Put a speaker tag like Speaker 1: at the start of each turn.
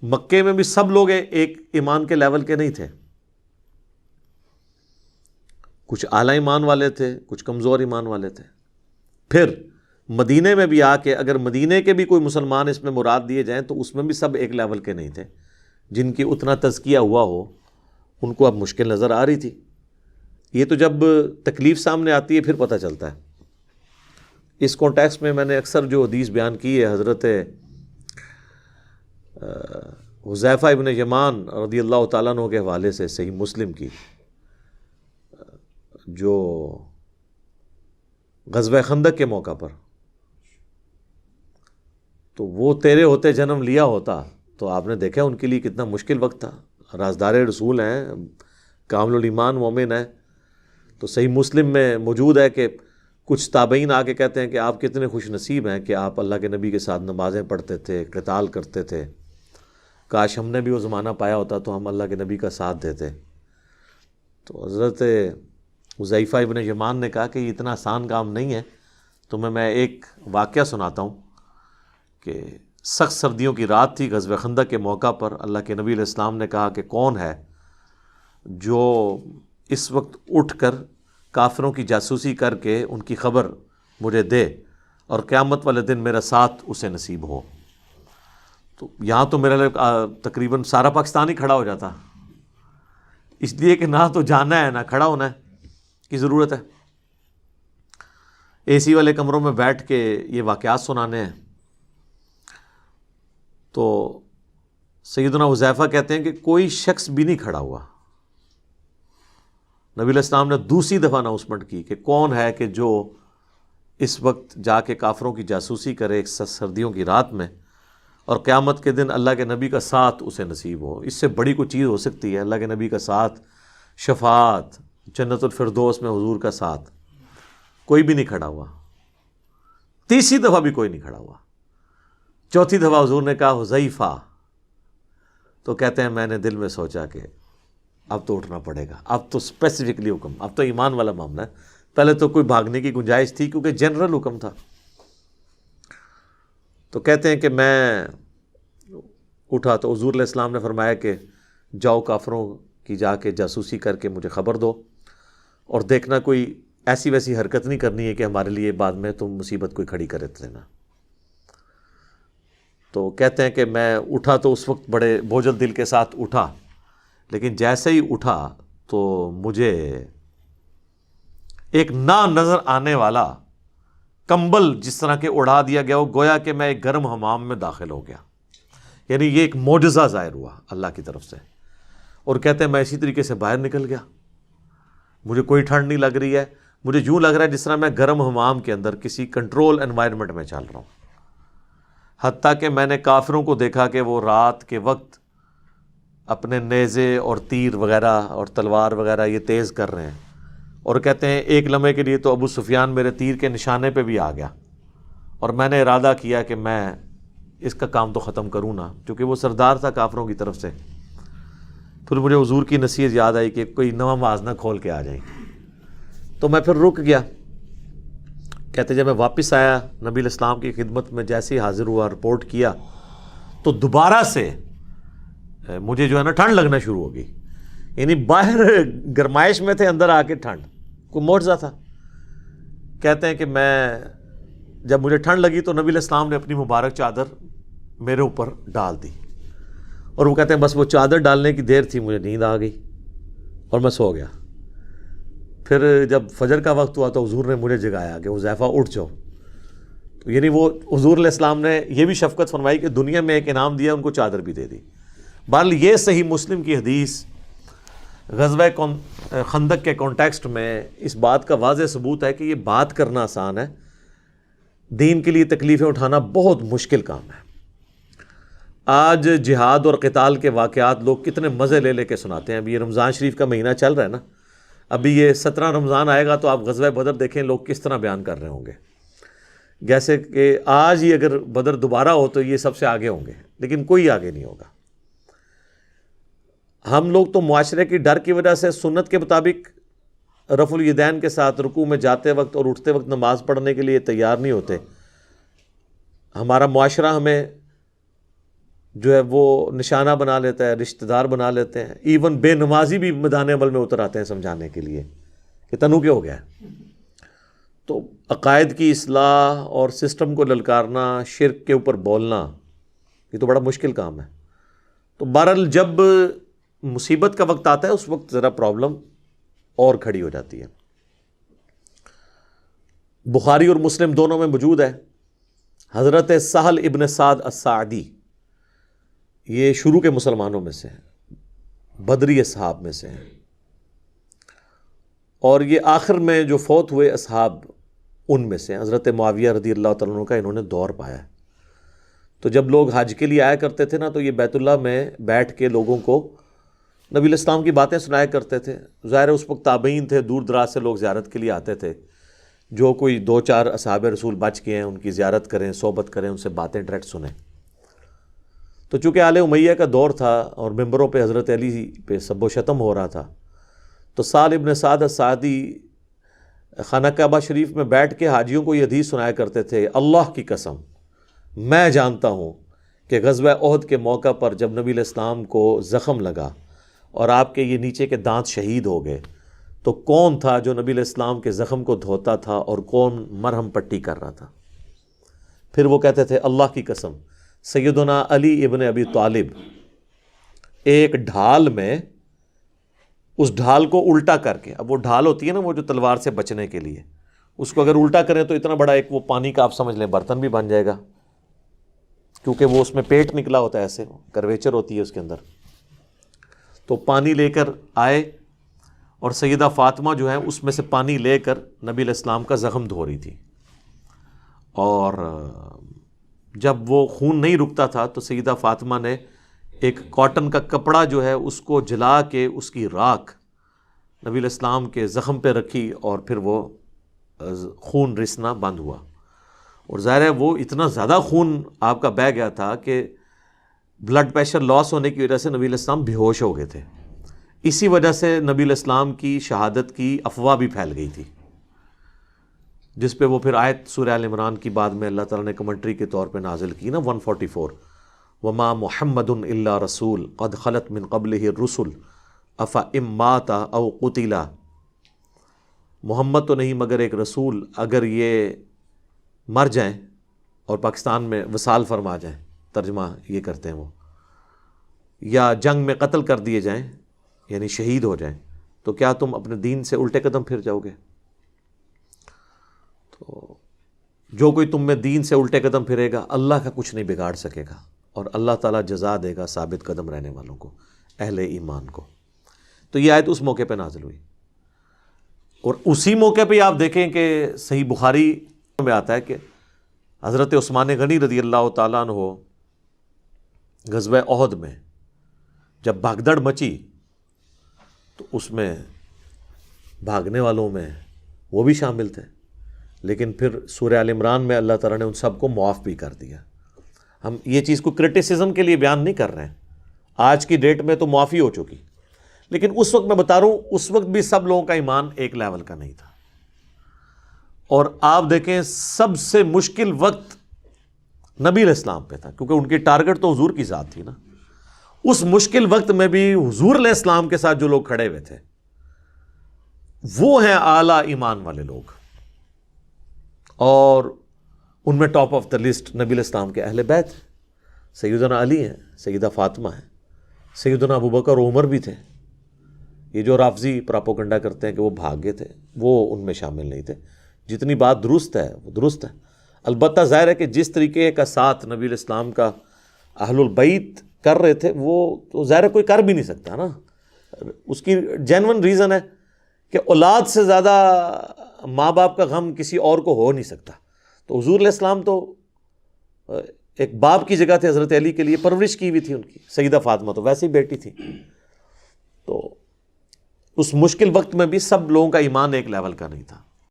Speaker 1: مکے میں بھی سب لوگ ایک ایمان کے لیول کے نہیں تھے، کچھ اعلیٰ ایمان والے تھے، کچھ کمزور ایمان والے تھے۔ پھر مدینے میں بھی آ کے اگر مدینے کے بھی کوئی مسلمان اس میں مراد دیے جائیں تو اس میں بھی سب ایک لیول کے نہیں تھے، جن کی اتنا تزکیہ ہوا ہو ان کو اب مشکل نظر آ رہی تھی۔ یہ تو جب تکلیف سامنے آتی ہے پھر پتہ چلتا ہے۔ اس کانٹیکسٹ میں میں نے اکثر جو حدیث بیان کی ہے حضرت حذیفہ ابن یمان رضی اللہ تعالیٰ عنہ کے حوالے سے صحیح مسلم کی، جو غزوہ خندق کے موقع پر، تو وہ تیرے ہوتے جنم لیا ہوتا تو آپ نے دیکھا ان کے لیے کتنا مشکل وقت تھا۔ رازدار رسول ہیں، کامل الایمان مومن ہیں، تو صحیح مسلم میں موجود ہے کہ کچھ تابعین آ کے کہتے ہیں کہ آپ کتنے خوش نصیب ہیں کہ آپ اللہ کے نبی کے ساتھ نمازیں پڑھتے تھے، قتال کرتے تھے، کاش ہم نے بھی وہ زمانہ پایا ہوتا تو ہم اللہ کے نبی کا ساتھ دیتے۔ تو حضرت حذیفہ ابن یمان نے کہا کہ یہ اتنا آسان کام نہیں ہے، تو میں ایک واقعہ سناتا ہوں کہ سخت سردیوں کی رات تھی، غزوہ خندق کے موقع پر اللہ کے نبی علیہ السلام نے کہا کہ کون ہے جو اس وقت اٹھ کر کافروں کی جاسوسی کر کے ان کی خبر مجھے دے اور قیامت والے دن میرا ساتھ اسے نصیب ہو۔ تو یہاں تو میرے لیے تقریباً سارا پاکستان ہی کھڑا ہو جاتا، اس لیے کہ نہ تو جانا ہے نہ کھڑا ہونا ہے کی ضرورت ہے، اے سی والے کمروں میں بیٹھ کے یہ واقعات سنانے ہیں۔ تو سیدنا حذیفہ کہتے ہیں کہ کوئی شخص بھی نہیں کھڑا ہوا۔ نبی علیہ السلام نے دوسری دفعہ اناؤنسمنٹ کی کہ کون ہے کہ جو اس وقت جا کے کافروں کی جاسوسی کرے ایک سردیوں کی رات میں اور قیامت کے دن اللہ کے نبی کا ساتھ اسے نصیب ہو۔ اس سے بڑی کوئی چیز ہو سکتی ہے؟ اللہ کے نبی کا ساتھ، شفاعت، جنت الفردوس میں حضور کا ساتھ۔ کوئی بھی نہیں کھڑا ہوا، تیسری دفعہ بھی کوئی نہیں کھڑا ہوا، چوتھی دفعہ حضور نے کہا حذیفہ، تو کہتے ہیں میں نے دل میں سوچا کہ اب تو اٹھنا پڑے گا، اب تو اسپیسیفکلی حکم، اب تو ایمان والا معاملہ ہے۔ پہلے تو کوئی بھاگنے کی گنجائش تھی کیونکہ جنرل حکم تھا۔ تو کہتے ہیں کہ میں اٹھا تو حضور علیہ السلام نے فرمایا کہ جاؤ کافروں کی جا کے جاسوسی کر کے مجھے خبر دو، اور دیکھنا کوئی ایسی ویسی حرکت نہیں کرنی ہے کہ ہمارے لیے بعد میں تم مصیبت کوئی کھڑی کرے دینا۔ تو کہتے ہیں کہ میں اٹھا تو اس وقت بڑے بوجھل دل کے ساتھ اٹھا، لیکن جیسے ہی اٹھا تو مجھے ایک نا نظر آنے والا کمبل جس طرح کے اڑا دیا گیا، وہ گویا کہ میں ایک گرم حمام میں داخل ہو گیا، یعنی یہ ایک معجزہ ظاہر ہوا اللہ کی طرف سے۔ اور کہتے ہیں میں اسی طریقے سے باہر نکل گیا، مجھے کوئی ٹھنڈ نہیں لگ رہی ہے، مجھے یوں لگ رہا ہے جس طرح میں گرم حمام کے اندر کسی کنٹرول انوائرمنٹ میں چل رہا ہوں۔ حتیٰ کہ میں نے کافروں کو دیکھا کہ وہ رات کے وقت اپنے نیزے اور تیر وغیرہ اور تلوار وغیرہ یہ تیز کر رہے ہیں، اور کہتے ہیں ایک لمحے کے لیے تو ابو سفیان میرے تیر کے نشانے پہ بھی آ گیا، اور میں نے ارادہ کیا کہ میں اس کا کام تو ختم کروں نا، کیونکہ وہ سردار تھا کافروں کی طرف سے۔ پھر مجھے حضور کی نصیحت یاد آئی کہ کوئی نواں موازنہ کھول کے آ جائیں، تو میں پھر رک گیا۔ کہتے جب میں واپس آیا نبی علیہ السلام کی خدمت میں جیسے ہی حاضر ہوا، رپورٹ کیا، تو دوبارہ سے مجھے جو ہے نا ٹھنڈ لگنا شروع ہو گئی، یعنی باہر گرمائش میں تھے، اندر آ کے ٹھنڈ، کوئی معجزہ تھا۔ کہتے ہیں کہ میں جب مجھے ٹھنڈ لگی تو نبی علیہ السلام نے اپنی مبارک چادر میرے اوپر ڈال دی، اور وہ کہتے ہیں بس وہ چادر ڈالنے کی دیر تھی مجھے نیند آ گئی اور میں سو گیا۔ پھر جب فجر کا وقت ہوا تو حضور نے مجھے جگایا کہ حذیفہ اٹھ جاؤ، تو یعنی وہ حضور علیہ السلام نے یہ بھی شفقت فرمائی کہ دنیا میں ایک انعام دیا، ان کو چادر بھی دے دی۔ بہرحال یہ صحیح مسلم کی حدیث غزوہ خندق کے کانٹیکسٹ میں اس بات کا واضح ثبوت ہے کہ یہ بات کرنا آسان ہے، دین کے لیے تکلیفیں اٹھانا بہت مشکل کام ہے۔ آج جہاد اور قتال کے واقعات لوگ کتنے مزے لے لے کے سناتے ہیں۔ ابھی یہ رمضان شریف کا مہینہ چل رہا ہے نا، ابھی یہ 17 رمضان آئے گا تو آپ غزوہ بدر دیکھیں لوگ کس طرح بیان کر رہے ہوں گے، جیسے کہ آج ہی اگر بدر دوبارہ ہو تو یہ سب سے آگے ہوں گے، لیکن کوئی آگے نہیں ہوگا۔ ہم لوگ تو معاشرے کی ڈر کی وجہ سے سنت کے مطابق رفع الیدین کے ساتھ رکوع میں جاتے وقت اور اٹھتے وقت نماز پڑھنے کے لیے تیار نہیں ہوتے۔ ہمارا معاشرہ ہمیں جو ہے وہ نشانہ بنا لیتا ہے، رشتہ دار بنا لیتے ہیں، ایون بے نمازی بھی میدان عمل میں اتر آتے ہیں سمجھانے کے لیے کہ تنو کیا ہو گیا ہے۔ تو عقائد کی اصلاح اور سسٹم کو للکارنا، شرک کے اوپر بولنا، یہ تو بڑا مشکل کام ہے۔ تو بہرحال جب مصیبت کا وقت آتا ہے اس وقت ذرا پرابلم اور کھڑی ہو جاتی ہے۔ بخاری اور مسلم دونوں میں موجود ہے، حضرت سہل ابن سعد الساعدی، یہ شروع کے مسلمانوں میں سے ہیں، بدری اصحاب میں سے ہیں، اور یہ آخر میں جو فوت ہوئے اصحاب ان میں سے ہیں۔ حضرت معاویہ رضی اللہ تعالیٰ عنہ کا انہوں نے دور پایا ہے۔ تو جب لوگ حج کے لیے آیا کرتے تھے نا، تو یہ بیت اللہ میں بیٹھ کے لوگوں کو نبی علیہ السلام کی باتیں سنایا کرتے تھے۔ ظاہر ہے اس وقت تابعین تھے، دور دراز سے لوگ زیارت کے لیے آتے تھے، جو کوئی 2-4 اصحاب رسول بچ گئے ہیں ان کی زیارت کریں، صحبت کریں، ان سے باتیں ڈائریکٹ سنیں۔ تو چونکہ آل امیہ کا دور تھا اور ممبروں پہ حضرت علی پہ سب و شتم ہو رہا تھا، تو سہل ابن سعد الساعدی خانہ کعبہ شریف میں بیٹھ کے حاجیوں کو یہ حدیث سنایا کرتے تھے، اللہ کی قسم میں جانتا ہوں کہ غزوہ احد کے موقع پر جب نبی علیہ السلام کو زخم لگا اور آپ کے یہ نیچے کے دانت شہید ہو گئے، تو کون تھا جو نبی علیہ السلام کے زخم کو دھوتا تھا اور کون مرہم پٹی کر رہا تھا؟ پھر وہ کہتے تھے اللہ کی قسم سیدنا علی ابن ابی طالب ایک ڈھال میں، اس ڈھال کو الٹا کر کے، اب وہ ڈھال ہوتی ہے نا وہ جو تلوار سے بچنے کے لیے، اس کو اگر الٹا کریں تو اتنا بڑا ایک وہ پانی کا آپ سمجھ لیں برتن بھی بن جائے گا، کیونکہ وہ اس میں پیٹ نکلا ہوتا ہے، ایسے کرویچر ہوتی ہے اس کے اندر۔ تو پانی لے کر آئے اور سیدہ فاطمہ جو ہے اس میں سے پانی لے کر نبی علیہ السلام کا زخم دھو رہی تھی، اور جب وہ خون نہیں رکتا تھا تو سیدہ فاطمہ نے ایک کاٹن کا کپڑا جو ہے اس کو جلا کے اس کی راکھ نبی علیہ السلام کے زخم پہ رکھی، اور پھر وہ خون رسنا بند ہوا۔ اور ظاہر ہے وہ اتنا زیادہ خون آپ کا بہہ گیا تھا کہ بلڈ پریشر لاس ہونے کی وجہ سے نبی علیہ السلام بے ہوش ہو گئے تھے۔ اسی وجہ سے نبی علیہ السلام کی شہادت کی افواہ بھی پھیل گئی تھی، جس پہ وہ پھر آیت سورہ آل عمران کی بعد میں اللہ تعالیٰ نے کمنٹری کے طور پہ نازل کی نا 144، وما محمد الا رسول قد خلت من قبلہ الرسل افإن مات او قتل، محمد تو نہیں مگر ایک رسول، اگر یہ مر جائیں اور پاکستان میں وصال فرما جائیں، ترجمہ یہ کرتے ہیں وہ، یا جنگ میں قتل کر دیے جائیں یعنی شہید ہو جائیں، تو کیا تم اپنے دین سے الٹے قدم پھر جاؤ گے؟ تو جو کوئی تم میں دین سے الٹے قدم پھرے گا اللہ کا کچھ نہیں بگاڑ سکے گا، اور اللہ تعالیٰ جزا دے گا ثابت قدم رہنے والوں کو، اہل ایمان کو۔ تو یہ آیت اس موقع پہ نازل ہوئی، اور اسی موقع پہ آپ دیکھیں کہ صحیح بخاری میں آتا ہے کہ حضرت عثمان غنی رضی اللہ تعالیٰ عنہ غزوہ احد میں جب بھگدڑ مچی تو اس میں بھاگنے والوں میں وہ بھی شامل تھے، لیکن پھر سورہ آل عمران میں اللہ تعالیٰ نے ان سب کو معاف بھی کر دیا۔ ہم یہ چیز کو کرٹیسزم کے لیے بیان نہیں کر رہے ہیں، آج کی ڈیٹ میں تو معافی ہو چکی، لیکن اس وقت میں بتا رہا ہوں اس وقت بھی سب لوگوں کا ایمان ایک لیول کا نہیں تھا۔ اور آپ دیکھیں سب سے مشکل وقت نبی علیہ السلام پہ تھا، کیونکہ ان کی ٹارگٹ تو حضور کی ذات تھی نا۔ اس مشکل وقت میں بھی حضور علیہ السلام کے ساتھ جو لوگ کھڑے ہوئے تھے وہ ہیں اعلیٰ ایمان والے لوگ، اور ان میں ٹاپ آف دا لسٹ نبی علیہ السلام کے اہل بیت، سیدنا علی ہیں، سیدہ فاطمہ ہیں، سیدنا ابوبکر و عمر بھی تھے۔ یہ جو رافضی پراپوگنڈا کرتے ہیں کہ وہ بھاگ گئے تھے، وہ ان میں شامل نہیں تھے۔ جتنی بات درست ہے وہ درست ہے، البتہ ظاہر ہے کہ جس طریقے کا ساتھ نبی علیہ السلام کا اہل البیت کر رہے تھے وہ تو ظاہر ہے کوئی کر بھی نہیں سکتا نا۔ اس کی جینون ریزن ہے کہ اولاد سے زیادہ ماں باپ کا غم کسی اور کو ہو نہیں سکتا۔ تو حضور علیہ السلام تو ایک باپ کی جگہ تھے حضرت علی کے لیے، پرورش کی ہوئی تھی ان کی، سیدہ فاطمہ تو ویسے ہی بیٹی تھی۔ تو اس مشکل وقت میں بھی سب لوگوں کا ایمان ایک لیول کا نہیں تھا۔